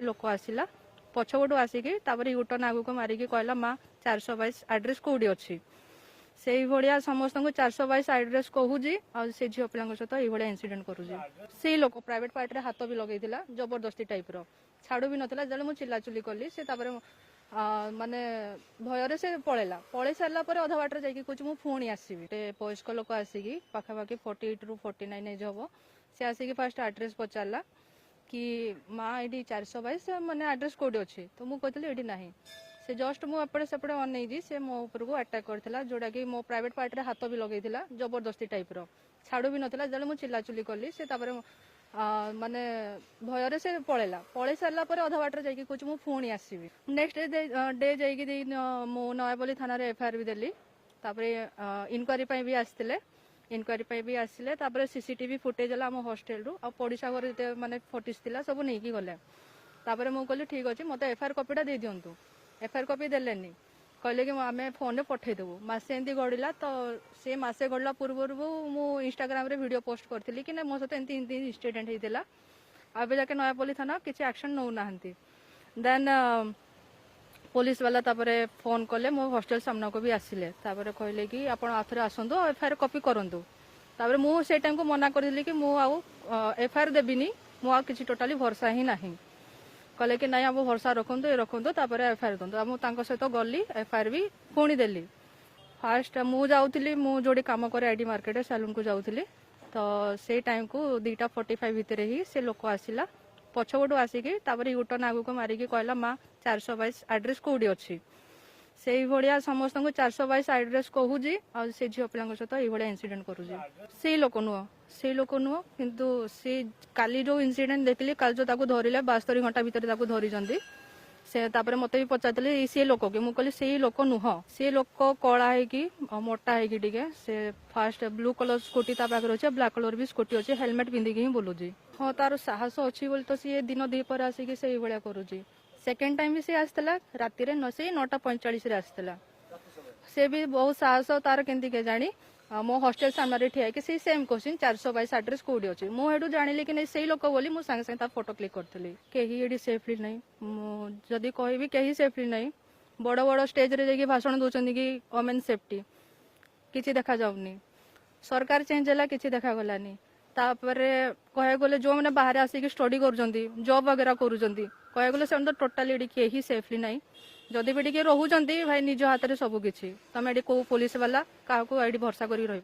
लोक आसला पछपटू आसिकी यूटर्न आगू मारिकी कहला माँ 422 एड्रेस कौटी अच्छी से भाया समस्त को 422 एड्रेस कहूँ से झील पिला सहित ये इनसीडेंट करुँचे लोक प्राइवेट पार्टी हाथ भी लगे जबरदस्ती टाइप छाड़ू भी नाला जब मुझे चिल्लाचुली कली से माने भयर से पलैला पलि सारा अधा बाटर जाकि कह पुणी आसवि वयस्क लोक आसिकी पाखापाखि 48 ରୁ 49 एज हम सी आसिकी फास्ट एड्रेस पचारा कि माँ ये 422 माने एड्रेस कौटी अच्छी तो मुझे ये ना से जस्ट मुझे सेपटे अनई से मो उपरको अटैक करथिला जोड़ा कि मो प्राइवेट पार्टी हाथ भी लगे जबरदस्ती टाइप छाड़ू भी नाला जब मुझे चिल्लाचुली कली से माने भयर से पलैला पलि सारा अधा बाटर जाकि कह पुणी आसवि नेक्स्ट डे जाकि मु नयापल्ली थाना एफआईआर भी देली इनक्वारी भी आसते इनक्वारी भी आसिले सीसीटीवी फुटेज है आम हस्टेल रु पड़ोसा घर माने फटिस सब नहीं गले मुझे कहली ठीक अच्छे मत एफआईआर कॉपीटा दे दिंतु एफआईआर कॉपी देलेनी कहले कि आम फोन पठेदेबू मसे एमती गड़ला तो सी मसे गड़ला पूर्व मु इंस्टाग्राम रे वीडियो पोस्ट करी कि मो सहित एमती इंसिडेंट होता आबे जाके नयापल्ली थाना किसी एक्शन नौ ना देन पुलिस वाला फोन कले मो हॉस्टल सामना को भी आसिले कहले कि आप आथरे आसतु एफआईआर कॉपी करूँ मुझे टाइम को मना करी कि मुझे एफआईआर देविनी मुझे टोटाली भरोसा ही ना कहले कि नहीं आप भरोसा रखुद ये रखुद एफआईआर दिखाँ सहित गली एफआईआर भी पुणी देली फास्ट मुझे जोड़ी कम करे आईडी मार्केट सैलून को जाऊली तो से टाइम को 2:45 भितर ही से लोक आसला पछपटू आसिकी यूटर्न आगू मारिकी कहला माँ 422 एड्रेस कौटी अच्छी से भाया समस्त को 422 एड्रेस कहूँ से झील पिला सहित ये इनसीडेंट करुँचे लोक नुह किंतु सी काली जो इनसीडेंट देखली काल जो धरले 72 घंटा भितर धरी से मत भी पचार सी लोक कि मुझे से लोक नुह सी लोक कला है मोटा है से फास्ट ब्लू कलर स्कूटी पाखे अच्छे ब्लाक कलर भी स्कूटी अच्छे हेलमेट पिंधिकी ही बुलूची हाँ तार साहस अच्छी बोली तो सी दिन दीपर आसिकी से भाया करुँची सेकेंड टाइम भी सी आसला राति 9:45 आसला से भी बहुत साहस तार केमती के जानी मो हॉस्टेल सामने ठिया कि सेम क्वेश्चन 422 एड्रेस कौटी अच्छी मुझे जानी कि नहीं से लोक बोली मुझे सागे सागे फोटो क्लिक करी कहीं सेफ्ली नहीं जदि कहि कहीं सेफ्ली नहीं बड़ बड़ स्टेज रे जाके भाषण दौरान कि वोमेन सेफ्टी किसी देखा जाऊनी सरकार चेंज है किसी देखा गलानी कह गले जो मैंने बाहर आसिक स्टडी कर जॉब वगैरह कह गले से टोटाली कहीं सेफ्ली नहीं जदि भी रोच भाई निज हाथ में सबकि तुम ये कौ पुलिस वाला क्या भरोसा कर